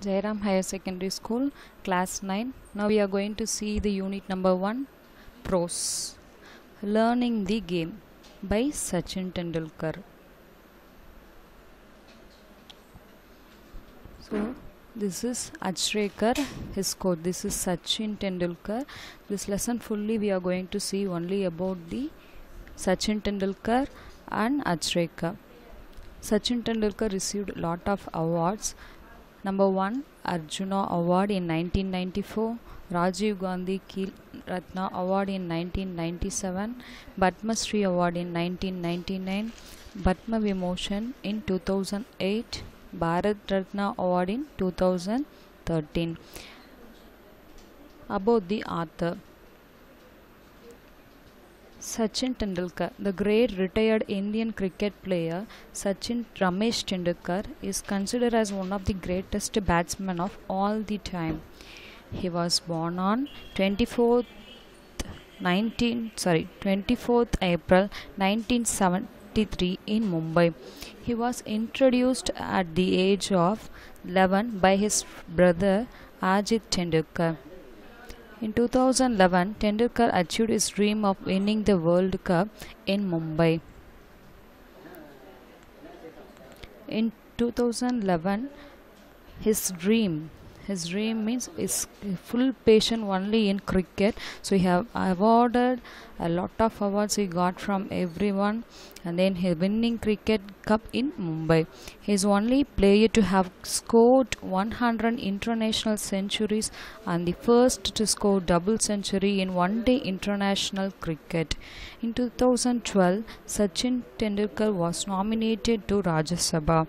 Jairam Higher Secondary School, Class 9. Now we are going to see the unit number 1, Prose. Learning the Game by Sachin Tendulkar. So, this is Achrekar, his quote. This is Sachin Tendulkar. This lesson fully we are going to see only about the Sachin Tendulkar and Achrekar. Sachin Tendulkar received a lot of awards. Number 1, Arjuna Award in 1994, Rajiv Gandhi Khel Ratna Award in 1997, Padma Shri Award in 1999, Padma Vibhushan in 2008, Bharat Ratna Award in 2013. About the author, Sachin Tendulkar, the great retired Indian cricket player Sachin Ramesh Tendulkar is considered as one of the greatest batsmen of all the time. He was born on 24th April 1973 in Mumbai. He was introduced at the age of 11 by his brother Ajit Tendulkar. In 2011, Tendulkar achieved his dream of winning the World Cup in Mumbai. In 2011, his dream means his full passion only in cricket. So he have awarded a lot of awards he got from everyone, and then he winning cricket cup in Mumbai. He is only player to have scored 100 international centuries and the first to score double century in one-day international cricket. In 2012, Sachin Tendulkar was nominated to Rajya Sabha.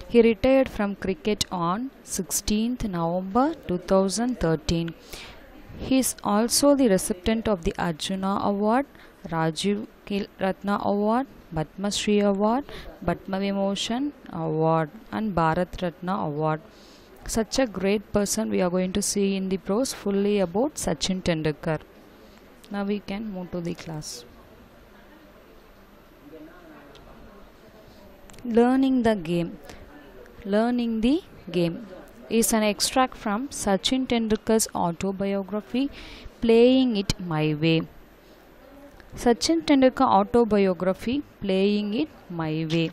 He retired from cricket on 16th November 2013. He is also the recipient of the Arjuna Award, Rajiv Khel Ratna Award, Padma Shri Award, Padma Vibhushan Award and Bharat Ratna Award. Such a great person we are going to see in the prose fully about Sachin Tendulkar. Now we can move to the class. Learning the Game. Learning the Game is an extract from Sachin Tendulkar's autobiography, Playing It My Way. Sachin Tendulkar autobiography, Playing It My Way.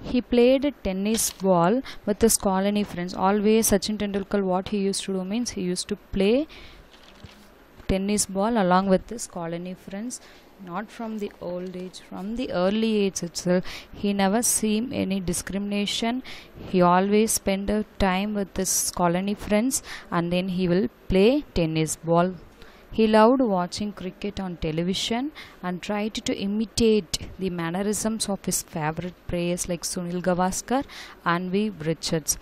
He played tennis ball with his colony friends. Always Sachin Tendulkar, what he used to do means he used to play tennis ball along with his colony friends. Not from the old age, from the early age itself. He never seen any discrimination. He always spend time with his colony friends and then he will play tennis ball. He loved watching cricket on television and tried to imitate the mannerisms of his favorite players like Sunil Gavaskar and Viv Richards.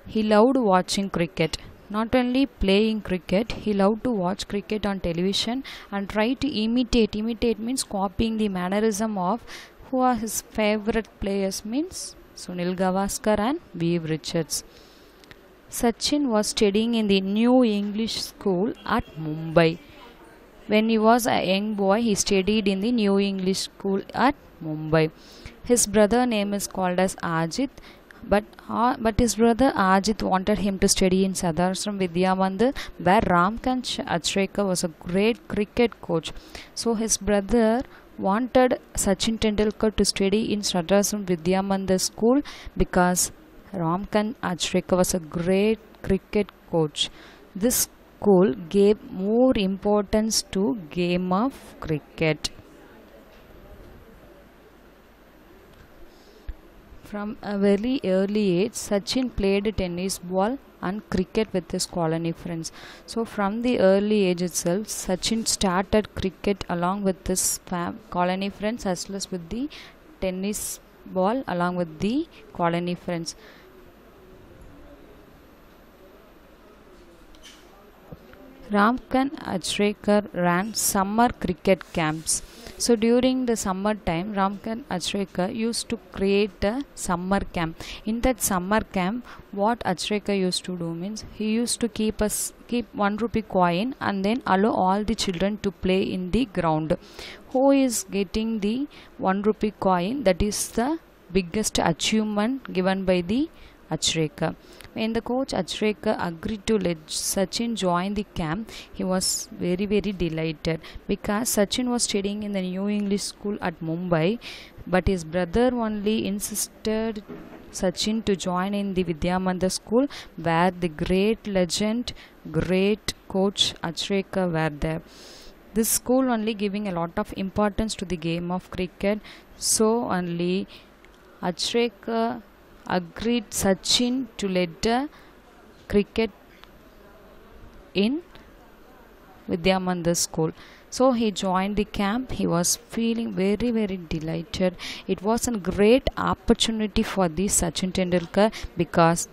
He loved watching cricket. Not only playing cricket, he loved to watch cricket on television and try to imitate. Imitate means copying the mannerism of who are his favorite players means Sunil Gavaskar and Viv Richards. Sachin was studying in the New English School at Mumbai. When he was a young boy, he studied in the New English School at Mumbai. His brother name is called as Ajit. But his brother Ajit wanted him to study in Sadhashram Vidya Mandir, where Ramkant Achrekar was a great cricket coach. So his brother wanted Sachin Tendulkar to study in Sadhashram Vidya Mandir school because Ramkant Achrekar was a great cricket coach. This school gave more importance to game of cricket. From a very early age, Sachin played tennis ball and cricket with his colony friends. So from the early age itself, Sachin started cricket along with his colony friends as well as with the tennis ball along with the colony friends. Ramkant Achrekar ran summer cricket camps. So during the summer time, Ramkant Achrekar used to create a summer camp. In that summer camp, what Achrekar used to do means he used to keep ₹1 coin and then allow all the children to play in the ground. Who is getting the ₹1 coin? That is the biggest achievement given by the Achrekar. When the coach Achrekar agreed to let Sachin join the camp, he was very delighted because Sachin was studying in the New English School at Mumbai, but his brother only insisted Sachin to join in the Vidyamandir school where the great legend, great coach Achrekar were there. This school only giving a lot of importance to the game of cricket, so only Achrekar agreed Sachin to let the cricket in Vidyamandir school. So he joined the camp. He was feeling very delighted. It was a great opportunity for the Sachin Tendulkar because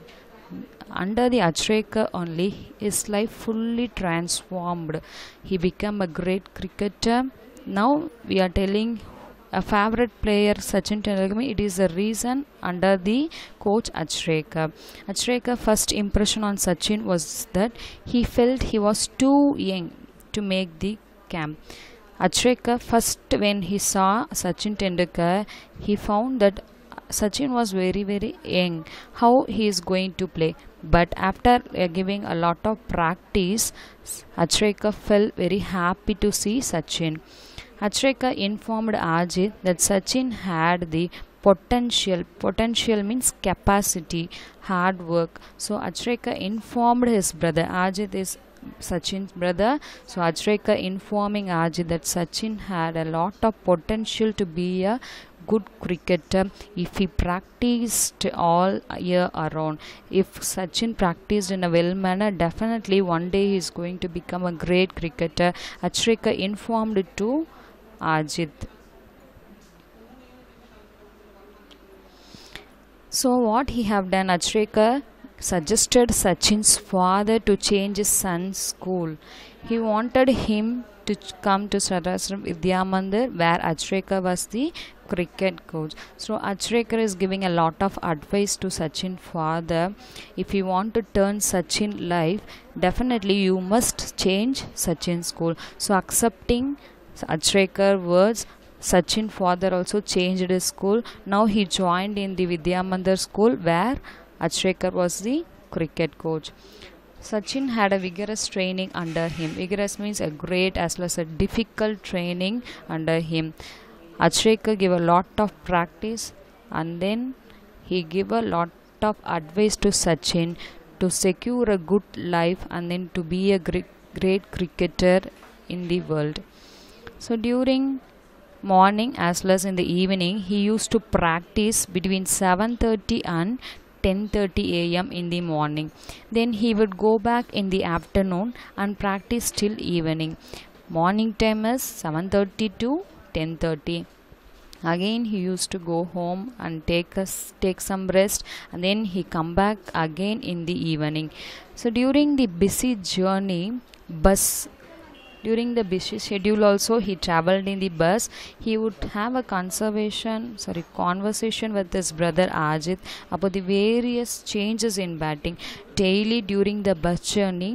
under the Achrekar only his life fully transformed. He became a great cricketer. Now we are telling a favorite player Sachin Tendulkar. It is a reason under the coach Achrekar. Achrekar's first impression on Sachin was that he felt he was too young to make the camp. Achrekar first when he saw Sachin Tendulkar, he found that Sachin was very young. How he is going to play? But after giving a lot of practice, Achrekar felt very happy to see Sachin. Achrekar informed Ajit that Sachin had the potential. Potential means capacity, hard work. So Achrekar informed his brother. Ajit is Sachin's brother. So Achrekar informing Ajit that Sachin had a lot of potential to be a good cricketer if he practiced all year around. If Sachin practiced in a well manner, definitely one day he is going to become a great cricketer. Achrekar informed to Ajit. So what he have done, Achrekar suggested Sachin's father to change his son's school. He wanted him to come to Saraswati Vidyamandir where Achrekar was the cricket coach. So Achrekar is giving a lot of advice to Sachin's father. If you want to turn Sachin life, definitely you must change Sachin's school. So accepting Achrekar words, Sachin father also changed his school. Now he joined in the Vidyamandir school where Achrekar was the cricket coach. Sachin had a vigorous training under him. Vigorous means a great as well as a difficult training under him. Achrekar gave a lot of practice and then he gave a lot of advice to Sachin to secure a good life and then to be a great cricketer in the world. So during morning as well as in the evening, he used to practice between 7:30 and 10:30 a.m. in the morning. Then he would go back in the afternoon and practice till evening. Morning time is 7:30 to 10:30. Again he used to go home and take some rest and then he come back again in the evening. So during the busy schedule also he traveled in the bus. He would have a conversation with his brother Ajit about the various changes in batting. Daily during the bus journey,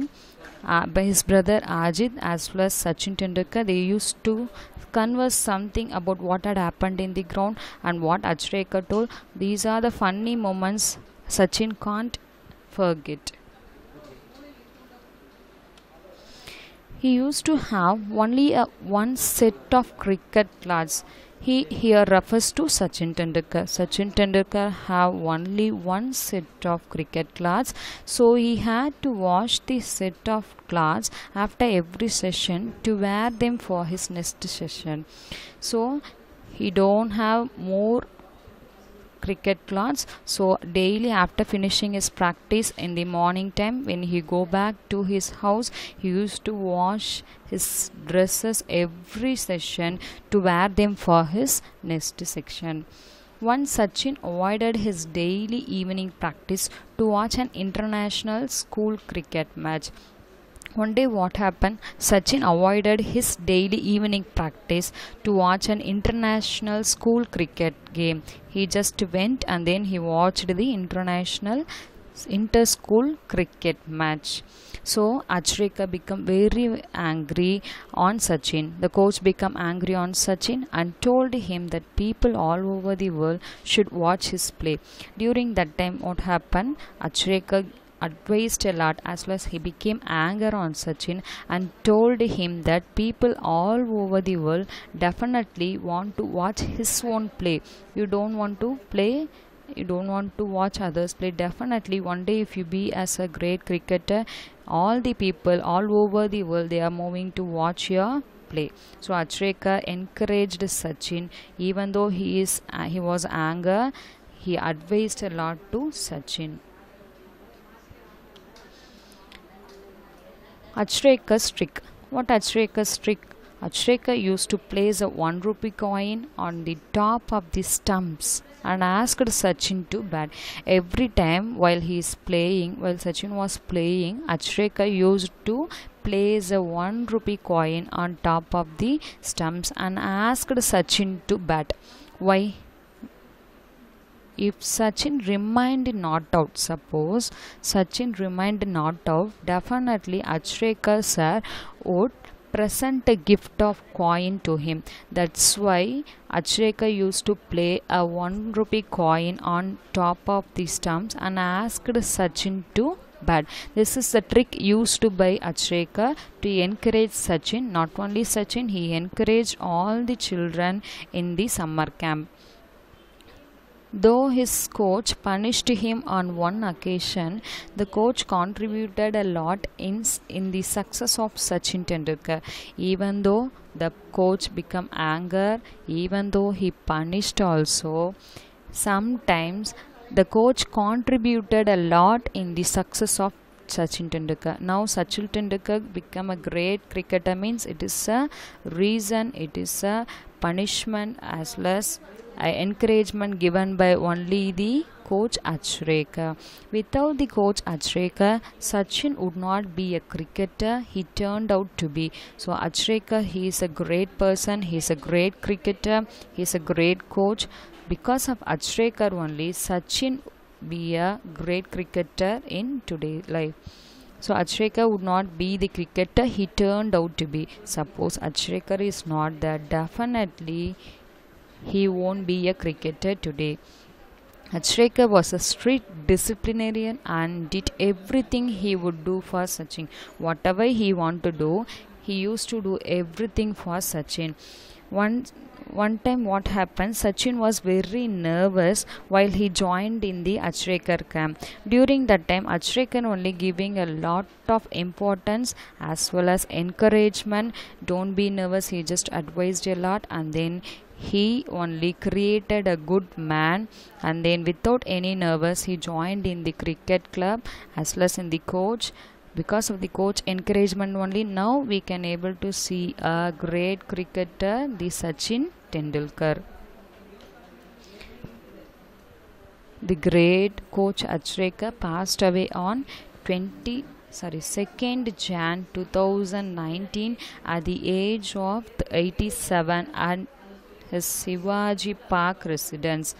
by his brother Ajit as well as Sachin Tendulkar, they used to converse something about what had happened in the ground and what Achrekar told. These are the funny moments Sachin can't forget. He used to have only one set of cricket cloths. He here refers to Sachin Tendulkar. Sachin Tendulkar have only one set of cricket cloths. So he had to wash the set of cloths after every session to wear them for his next session. So he don't have more cricket cloths. So daily after finishing his practice in the morning time, when he go back to his house, he used to wash his dresses every session to wear them for his next section. Once Sachin avoided his daily evening practice to watch an international school cricket match. One day what happened? Sachin avoided his daily evening practice to watch an international school cricket game. He just went and then he watched the international inter-school cricket match. So Achreka became very angry on Sachin. The coach became angry on Sachin and told him that people all over the world should watch his play. During that time, what happened? Achreka advised a lot as well as he became angry on Sachin and told him that people all over the world definitely want to watch his own play. You don't want to play, you don't want to watch others play. Definitely one day if you be as a great cricketer, all the people all over the world, they are moving to watch your play. So Achreka encouraged Sachin, even though he was angry, he advised a lot to Sachin. Achreka's trick. What Achreka's trick? Achreka used to place a 1 rupee coin on the top of the stumps and asked Sachin to bat. Every time while Sachin was playing, Achreka used to place a 1 rupee coin on top of the stumps and asked Sachin to bat. Why? If Sachin remained not out, suppose Sachin remained not out, definitely Achreka sir would present a gift of coin to him. That's why Achreka used to play a 1 rupee coin on top of the stumps and asked Sachin to bat. This is the trick used by Achreka to encourage Sachin. Not only Sachin, he encouraged all the children in the summer camp. Though his coach punished him on one occasion, the coach contributed a lot in the success of Sachin Tendulkar. Even though the coach became angry, even though he punished also, sometimes the coach contributed a lot in the success of Sachin Tendulkar. Now Sachin Tendulkar become a great cricketer means it is a reason, it is a punishment as well as encouragement given by only the coach Achreka. Without the coach Achreka, Sachin would not be a cricketer he turned out to be. So Achreka, he is a great person, he is a great cricketer, he is a great coach. Because of Achreka only, Sachin be a great cricketer in today's life. So Achreka would not be the cricketer he turned out to be. Suppose Achreka is not there, definitely he won't be a cricketer today. Achreka was a strict disciplinarian and did everything he would do for Sachin. Whatever he wanted to do, he used to do everything for Sachin. One time what happened, Sachin was very nervous while he joined in the Achreka camp. During that time, Achreka only giving a lot of importance as well as encouragement. Don't be nervous, he just advised a lot, and then he only created a good man, and then without any nervous he joined in the cricket club as well as in the coach. Because of the coach encouragement only, now we can able to see a great cricketer, the Sachin Tendulkar. The great coach Achreka passed away on 2nd Jan 2019 at the age of 87 and his Shivaji Park residence.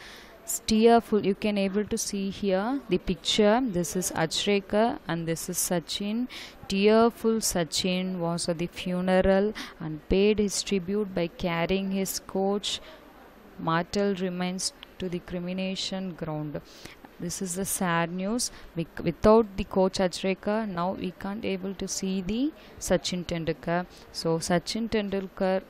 Tearful, you can able to see here the picture. This is Achreka and this is Sachin. Tearful Sachin was at the funeral and paid his tribute by carrying his coach mortal remains to the cremation ground. This is the sad news. Without the coach Achreka, now we can't able to see the Sachin Tendulkar. So Sachin Tendulkar,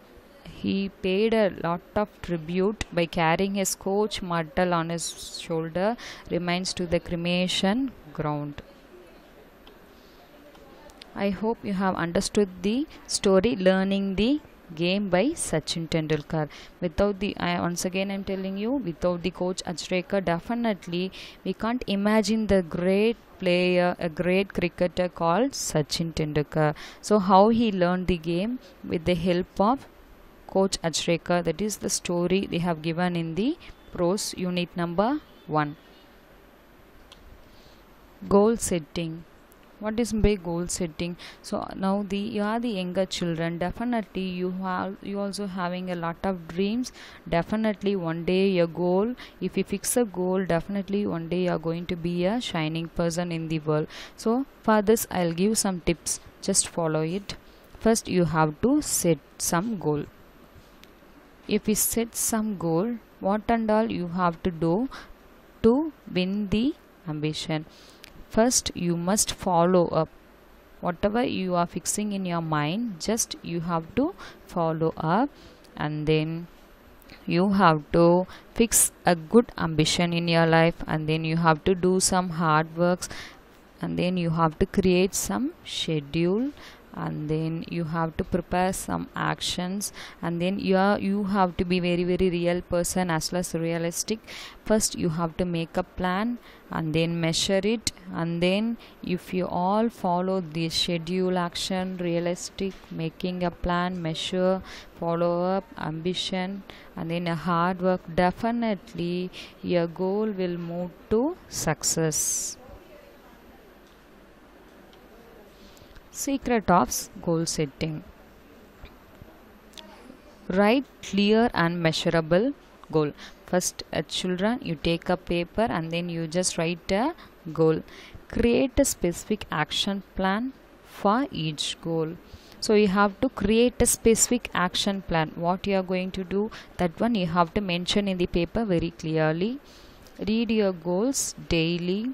he paid a lot of tribute by carrying his coach mortal on his shoulder remains to the cremation ground. I hope you have understood the story learning the game by Sachin Tendulkar. Without the once again I'm telling you, without the coach Achreka, definitely we can't imagine the great player, a great cricketer called Sachin Tendulkar. So how he learned the game? With the help of coach Achreka. That is the story they have given in the prose unit number 1. Goal setting. What is by goal setting? So now you are the younger children, definitely you also having a lot of dreams. Definitely one day your goal, if you fix a goal, definitely one day you are going to be a shining person in the world. So for this I'll give some tips, just follow it. First you have to set some goal. If you set some goal, what and all you have to do to win the ambition? First you must follow up. Whatever you are fixing in your mind, just you have to follow up, and then you have to fix a good ambition in your life, and then you have to do some hard works, and then you have to create some schedule, and then you have to prepare some actions, and then you have to be very real person as well as realistic. First you have to make a plan and then measure it, and then if you all follow the schedule, action, realistic, making a plan, measure, follow up, ambition, and then a hard work, definitely your goal will move to success. Secret of goal setting: write clear and measurable goal. First, children, you take a paper and then you just write a goal. Create a specific action plan for each goal. So you have to create a specific action plan. What you are going to do, that one you have to mention in the paper very clearly. Read your goals daily.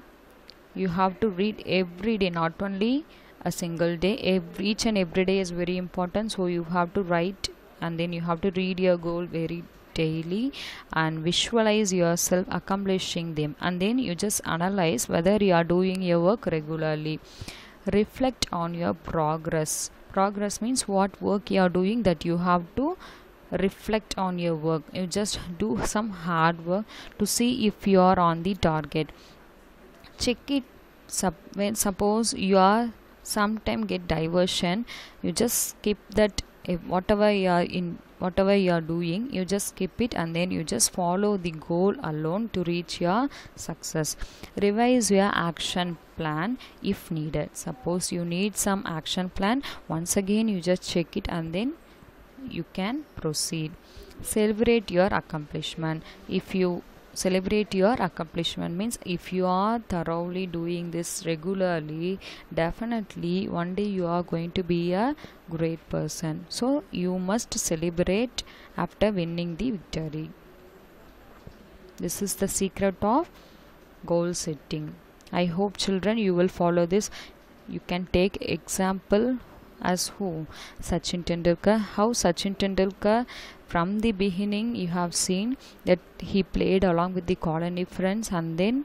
You have to read every day, not only a single day. Each and every day is very important, so you have to write and then you have to read your goal very daily and visualize yourself accomplishing them, and then you just analyze whether you are doing your work regularly. Reflect on your progress. Progress means what work you are doing, that you have to reflect on your work. You just do some hard work to see if you are on the target. Check it. When suppose you are sometime get diversion, you just skip that. If whatever you are doing, you just skip it and then you just follow the goal alone to reach your success. Revise your action plan if needed. Suppose you need some action plan, once again you just check it and then you can proceed. Celebrate your accomplishment. If you celebrate your accomplishment means if you are thoroughly doing this regularly, definitely one day you are going to be a great person. So you must celebrate after winning the victory. This is the secret of goal setting. I hope children you will follow this. You can take example as who? Sachin Tendulkar. How Sachin Tendulkar, from the beginning you have seen that he played along with the colony friends, and then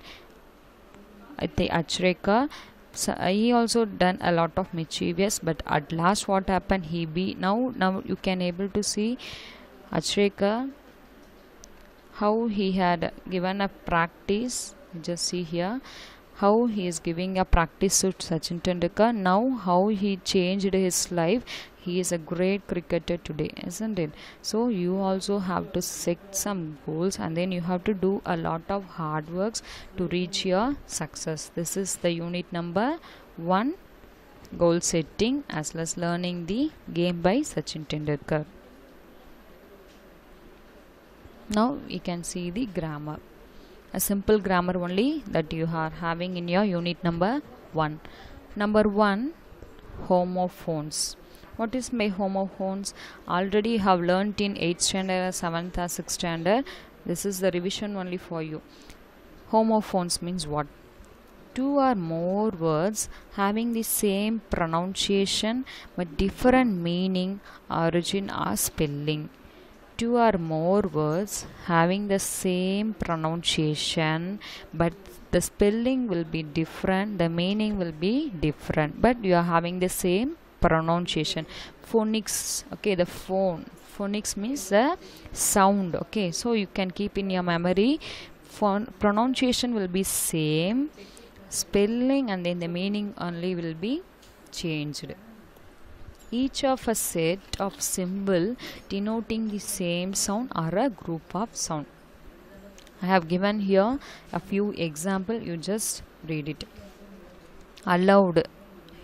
at the Achreka, so he also done a lot of mischievous, but at last what happened, now you can able to see Achreka how he had given a practice. Just see here how he is giving a practice to Sachin Tendulkar. Now how he changed his life. He is a great cricketer today, isn't it? So you also have to set some goals and then you have to do a lot of hard works to reach your success. This is the unit number 1, goal setting as well as learning the game by Sachin Tendulkar. Now we can see the grammar. A simple grammar only that you are having in your unit number 1. Number 1, homophones. What is my homophones? Already have learnt in 8th standard, 7th or 6th standard. This is the revision only for you. Homophones means what? 2 or more words having the same pronunciation but different meaning, origin or spelling. 2 or more words having the same pronunciation but the spelling will be different, the meaning will be different, but you are having the same pronunciation. Phonics, okay, the phonics means the sound, okay, so you can keep in your memory. Pronunciation will be same, spelling and then the meaning only will be changed. Each of a set of symbol denoting the same sound or a group of sound. I have given here a few example, you just read it. Allowed,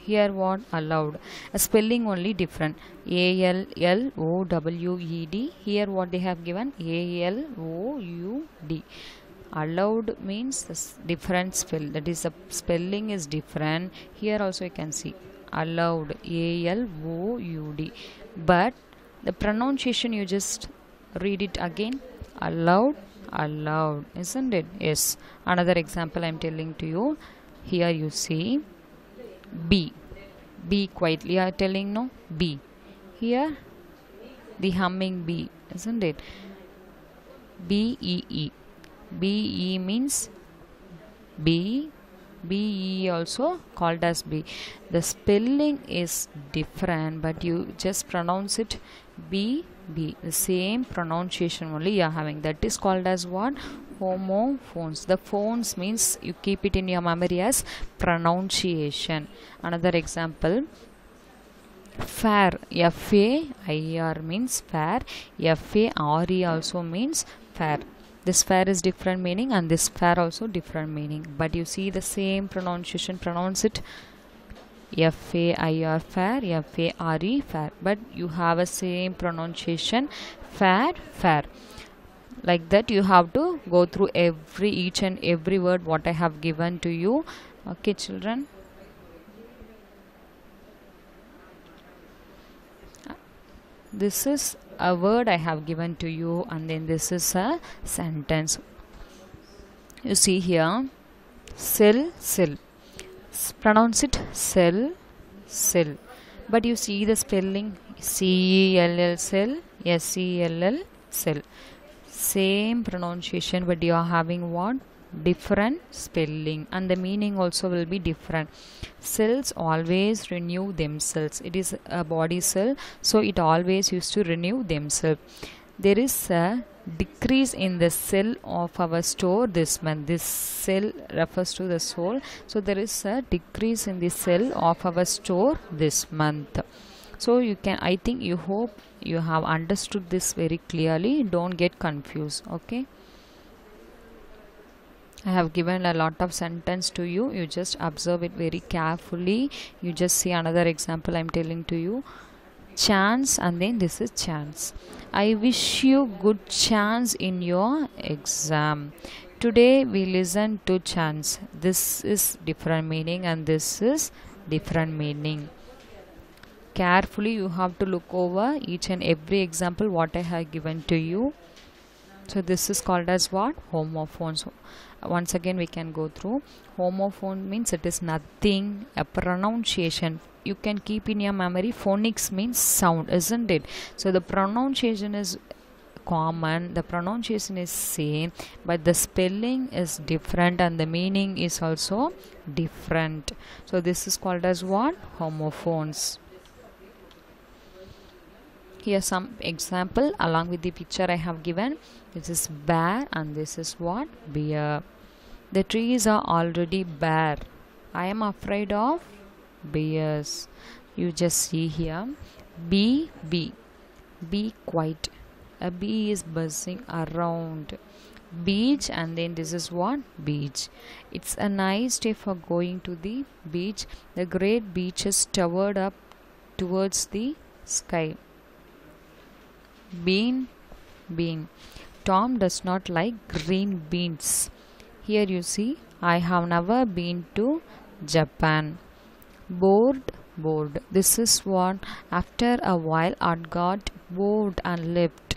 Here what? Allowed. A spelling only different. ALLOWED. Here what they have given? ALOUD. Allowed means different spell. That is, the spelling is different. Here also you can see allowed. ALOUD. But the pronunciation, you just read it again. Allowed. Allowed. Isn't it? Yes. Another example I am telling to you. Here you see B. B quietly are telling, no? B. Here the humming bee, isn't it? BEE. BE means B. BE also called as B. The spelling is different, but you just pronounce it B. B. The same pronunciation only you are having. That is called as what? Homophones. The phones means you keep it in your memory as pronunciation. Another example, fair. FAIR means fair. FARE also means fair. This fair is different meaning, and this fair also different meaning, but you see the same pronunciation. Pronounce it FAIR fair, FARE fair, but you have a same pronunciation, fair, fair. Like that you have to go through each and every word what I have given to you. Okay children, this is a word I have given to you, and then this is a sentence. You see here, cell, cell. Pronounce it cell, cell. But you see the spelling, CELL, cell, SELL, cell. Same pronunciation, but you are having what? Different spelling, and the meaning also will be different. Cells always renew themselves. It is a body cell, so it always used to renew themselves. There is a decrease in the cell of our store this month. This cell refers to the soul, so there is a decrease in the cell of our store this month. So you can, I think, you hope you have understood this very clearly. Don't get confused. Okay, I have given a lot of sentence to you. You just observe it very carefully. You just see another example I am telling to you. Chance, and then this is chance. I wish you good chance in your exam. Today we listen to chance. This is different meaning, and this is different meaning. Carefully you have to look over each and every example what I have given to you. So this is called as what? Homophones. Once again we can go through. Homophone means it is nothing, a pronunciation. You can keep in your memory. Phonics means sound, isn't it? So the pronunciation is common, the pronunciation is same, but the spelling is different, and the meaning is also different. So this is called as what? Homophones. Here some example along with the picture I have given. This is bear, and this is what? Bear. The trees are already bare. I am afraid of bears. You just see here. Be quiet. A bee is buzzing around. Beach, and then this is what? Beach. It's a nice day for going to the beach. The great beaches towered up towards the sky. Bean. Tom does not like green beans. Here you see, I have never been to Japan. Bored. This is what? After a while Art got bored and left.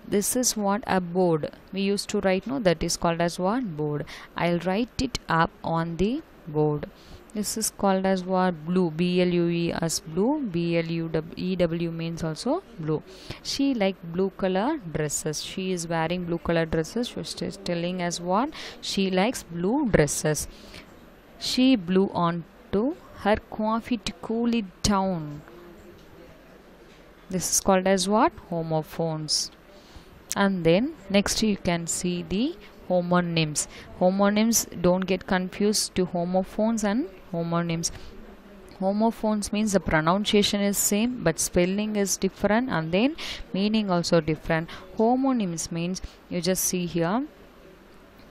This is what? A board. We used to write, no? That is called as what? Board. I'll write it up on the board. This is called as what? Blue. BLUE as blue. BLUEW means also blue. She liked blue color dresses. She is wearing blue color dresses. She is telling us what? She likes blue dresses. She blew on to her coffee to cool it down. This is called as what? Homophones. And then next you can see the homonyms. Homonyms, don't get confused to homophones and homonyms. Homophones means the pronunciation is same, but spelling is different, and then meaning also different. Homonyms means, you just see here,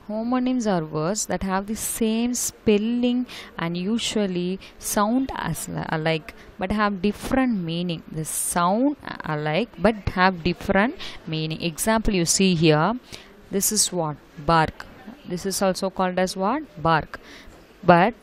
Homonyms are words that have the same spelling and usually sound as alike but have different meaning. They sound alike but have different meaning. Example you see here. This is what? Bark. This is also called as what? Bark. But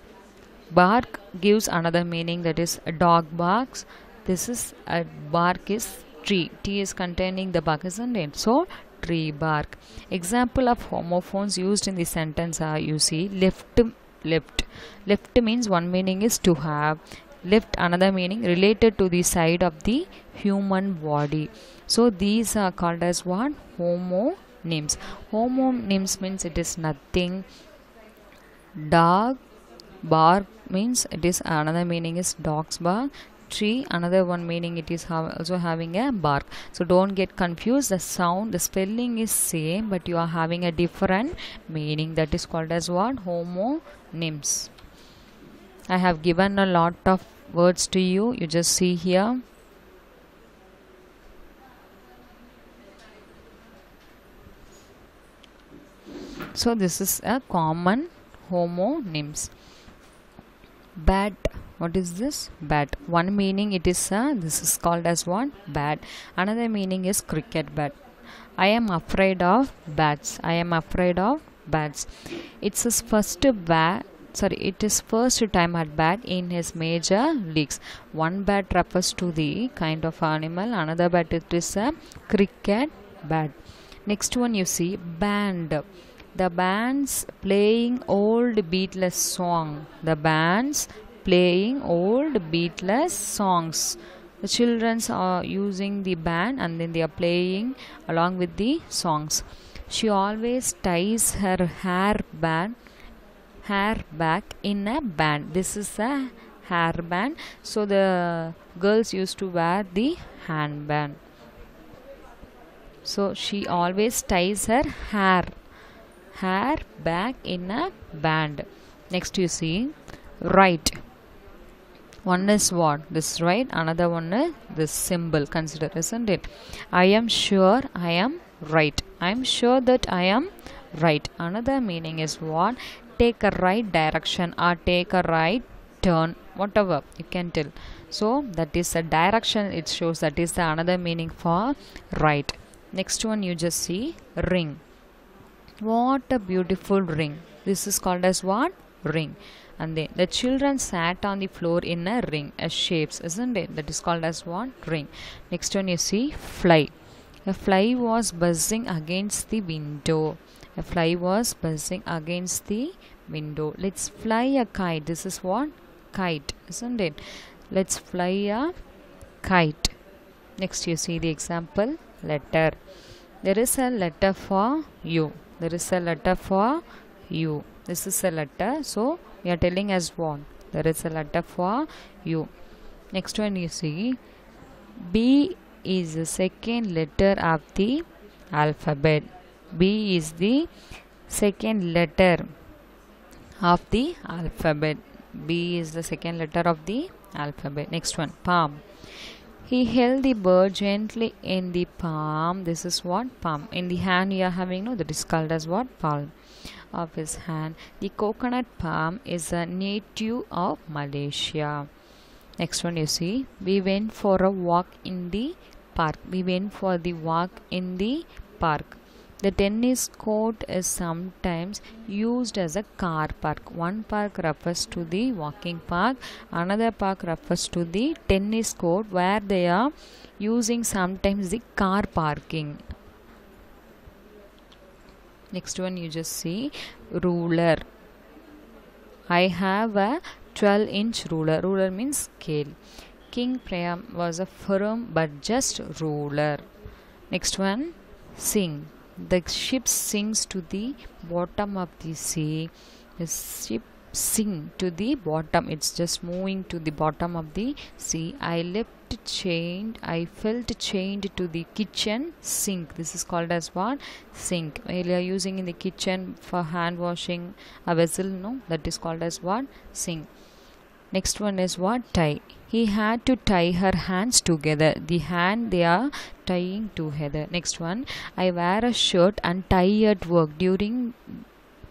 bark gives another meaning, that is a dog barks. This is a bark is tree. T is containing the bark, isn't it? So tree bark. Example of homophones used in the sentence are, you see, left. Left means one meaning is to have. Left another meaning related to the side of the human body. So these are called as what? Homonyms. Homonyms means it is nothing. Dog bark means it is another meaning is dog's bark. Tree, another one meaning it is also having a bark. So don't get confused. The sound, the spelling is same but you are having a different meaning. That is called as what? Homonyms. I have given a lot of words to you. You just see here. So this is a common homonyms. Bat. What is this? Bat. One meaning it is this is called as what? Bat. Another meaning is cricket bat. I am afraid of bats. I am afraid of bats. It's his first bat. Sorry, it is first time at bat in his major leagues. One bat refers to the kind of animal. Another bat it is a cricket bat. Next one you see band. The band's playing old Beatles song. The band's playing old Beatles songs. The children are using the band and then they are playing along with the songs. She always ties her hair back in a band. This is a hair band. So the girls used to wear the handband. So she always ties her hair back in a band. Next you see right. One is what? This right. Another one is this symbol. Consider, isn't it? I am sure I am right. I am sure that I am right. Another meaning is what? Take a right direction or take a right turn. Whatever you can tell. So that is a direction it shows. That is the another meaning for right. Next one you just see ring. What a beautiful ring. This is called as what? Ring. And then the children sat on the floor in a ring as shapes, isn't it? That is called as what? Ring. Next one you see fly. A fly was buzzing against the window. A fly was buzzing against the window. Let's fly a kite. This is what? Kite, isn't it? Let's fly a kite. Next you see the example letter. There is a letter for you. There is a letter for you. This is a letter. So we are telling as what? There is a letter for you. Next one you see B is the second letter of the alphabet. B is the second letter of the alphabet. B is the second letter of the alphabet. Next one palm. He held the bird gently in the palm. This is what? Palm. In the hand you are having, no, that is called as what? Palm of his hand. The coconut palm is a native of Malaysia. Next one you see. We went for a walk in the park. We went for the walk in the park. The tennis court is sometimes used as a car park. One park refers to the walking park. Another park refers to the tennis court where they are using sometimes the car parking. Next one you just see ruler. I have a 12-inch ruler. Ruler means scale. King Priam was a firm but just ruler. Next one sing. The ship sinks to the bottom of the sea. The ship sink to the bottom. It's just moving to the bottom of the sea. I felt chained to the kitchen sink. This is called as what? Sink. While you are using in the kitchen for hand washing a vessel, no, that is called as what? Sink. Next one is what? Tie. He had to tie her hands together. The hand they are tying together. Next one. I wear a shirt and tie at work. During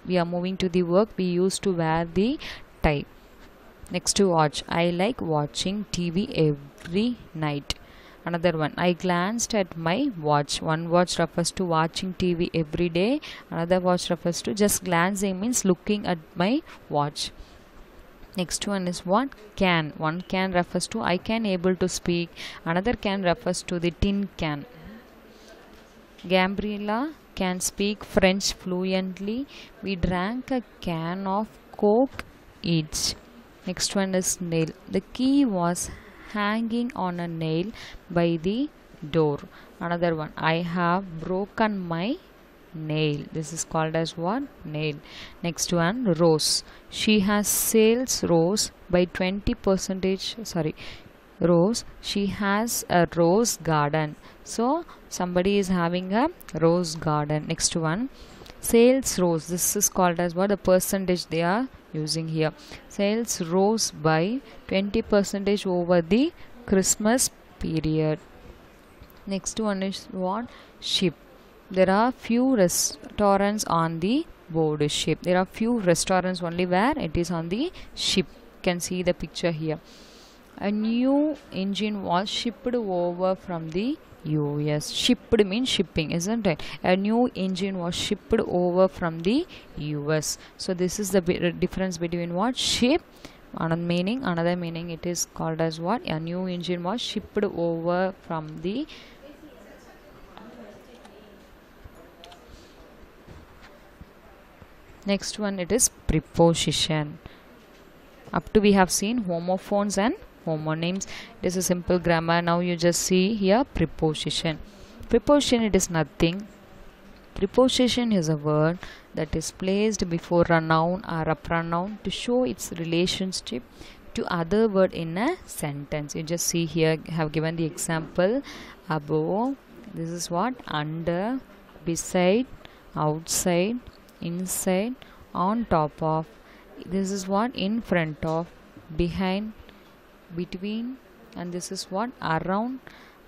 we are moving to the work, we used to wear the tie. Next to watch. I like watching TV every night. Another one. I glanced at my watch. One watch refers to watching TV every day. Another watch refers to just glancing, means looking at my watch. Next one is what? Can. One can refers to I can able to speak. Another can refers to the tin can. Gabriela can speak French fluently. We drank a can of Coke each. Next one is nail. The key was hanging on a nail by the door. Another one. I have broken my nail. This is called as what? Nail. Next one, rose. She has sales rose by 20%. Sorry, rose. She has a rose garden. So somebody is having a rose garden. Next one, sales rose. This is called as what? The percentage they are using here. Sales rose by 20% over the Christmas period. Next one is what? Ship. There are few restaurants on the board ship. There are few restaurants only where it is on the ship. You can see the picture here. A new engine was shipped over from the US. Shipped means shipping, isn't it? A new engine was shipped over from the US. So this is the difference between what? Ship. Another meaning it is called as what? A new engine was shipped over from the next one. It is preposition. Up to we have seen homophones and homonyms. It is a simple grammar. Now you just see here preposition. Preposition, it is nothing. Preposition is a word that is placed before a noun or a pronoun to show its relationship to other word in a sentence. You just see here, I have given the example above. This is what? Under, beside, outside, inside, on top of. This is what? In front of, behind, between, and this is what? Around.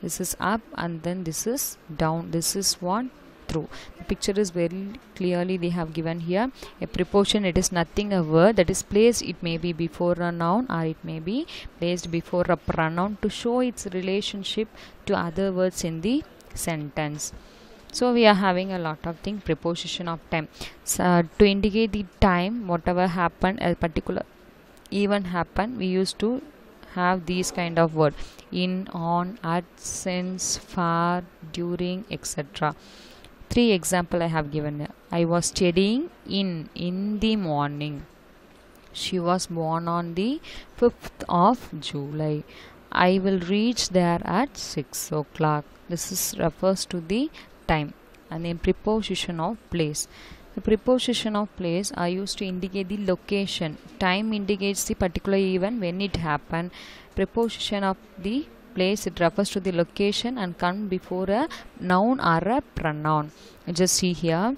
This is up, and then this is down. This is what? Through. The picture is very clearly they have given here. A preposition, it is nothing a word that is placed, it may be before a noun or it may be placed before a pronoun to show its relationship to other words in the sentence. So we are having a lot of things. Preposition of time. So, to indicate the time, whatever happened, a particular event happened, we used to have these kind of word: in, on, at, since, far, during, etc. 3 example I have given. I was studying in the morning. She was born on the 5th of July. I will reach there at 6 o'clock. This is refers to the time. And then preposition of place. The preposition of place are used to indicate the location. Time indicates the particular event when it happened. Preposition of the place, it refers to the location and come before a noun or a pronoun. Just see here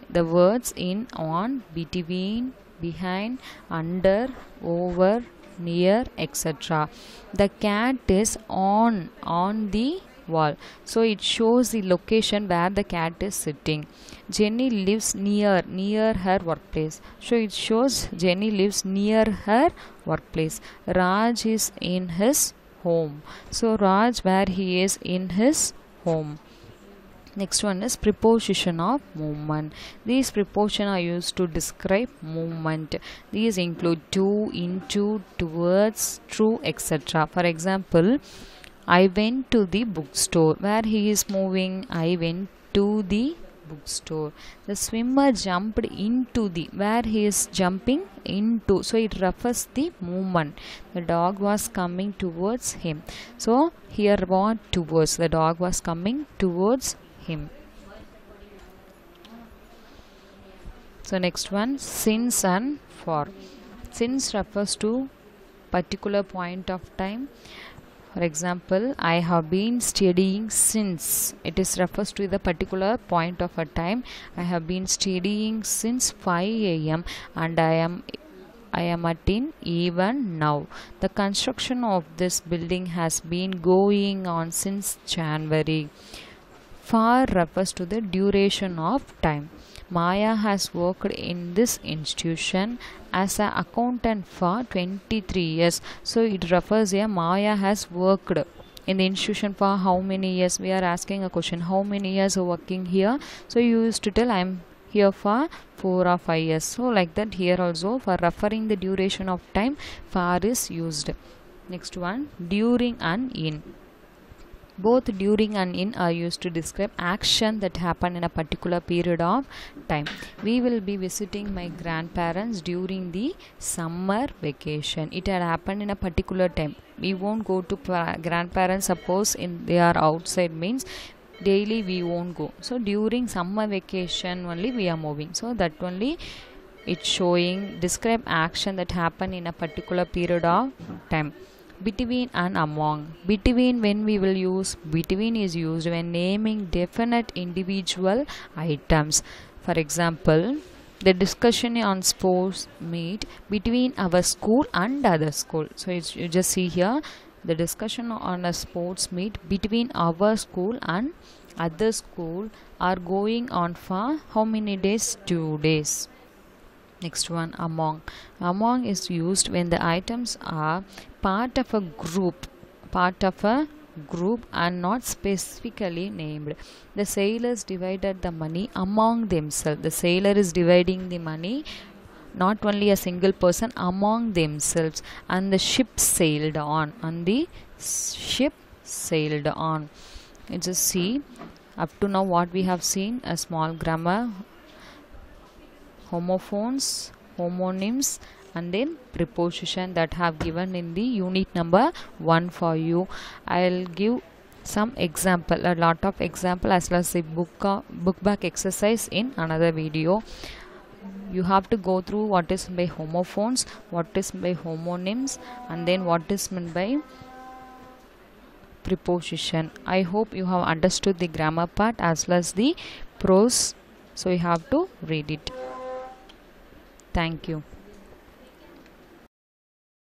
the words in, on, between, behind, under, over, near, etc. The cat is on the wall, so it shows the location where the cat is sitting. Jenny lives near her workplace, so it shows Jenny lives near her workplace. Raj is in his home, so Raj where he is in his home. Next one is preposition of movement. These prepositions are used to describe movement. These include to, into, towards, through, etc. For example, I went to the bookstore. Where he is moving, I went to the bookstore. The swimmer jumped into the, where he is jumping into, so it refers the movement. The dog was coming towards him, so here what? Towards. The dog was coming towards him. So next one, since and for. Since refers to particular point of time. For example, I have been studying since. It is refers to the particular point of a time. I have been studying since 5 a.m. and I am at in even now. The construction of this building has been going on since January. For refers to the duration of time. Maya has worked in this institution as an accountant for 23 years. So it refers here Maya has worked in the institution for how many years. We are asking a question, how many years are working here? So you used to tell I am here for 4 or 5 years. So like that here also for referring the duration of time for is used. Next one, during and in. Both during and in are used to describe action that happen in a particular period of time. We will be visiting my grandparents during the summer vacation. It had happened in a particular time. We won't go to grandparents, suppose they are outside, means daily we won't go. So during summer vacation only we are moving. So that only it's showing describe action that happen in a particular period of time. Between and among. Between, when we will use between is used when naming definite individual items. For example, the discussion on sports meet between our school and other school. So you just see here the discussion on a sports meet between our school and other school are going on for how many days? 2 days. Next one, among. Among is used when the items are part of a group and not specifically named. The sailors divided the money among themselves. The sailor is dividing the money, not only a single person, among themselves. And the ship sailed on. You just see up to now what we have seen, a small grammar, homophones, homonyms, and then preposition that have given in the unit number 1 for you. I'll give some example, a lot of example as well as the book back exercise in another video. You have to go through what is by homophones, what is by homonyms, and then what is meant by preposition. I hope you have understood the grammar part as well as the prose. So you have to read it. Thank you.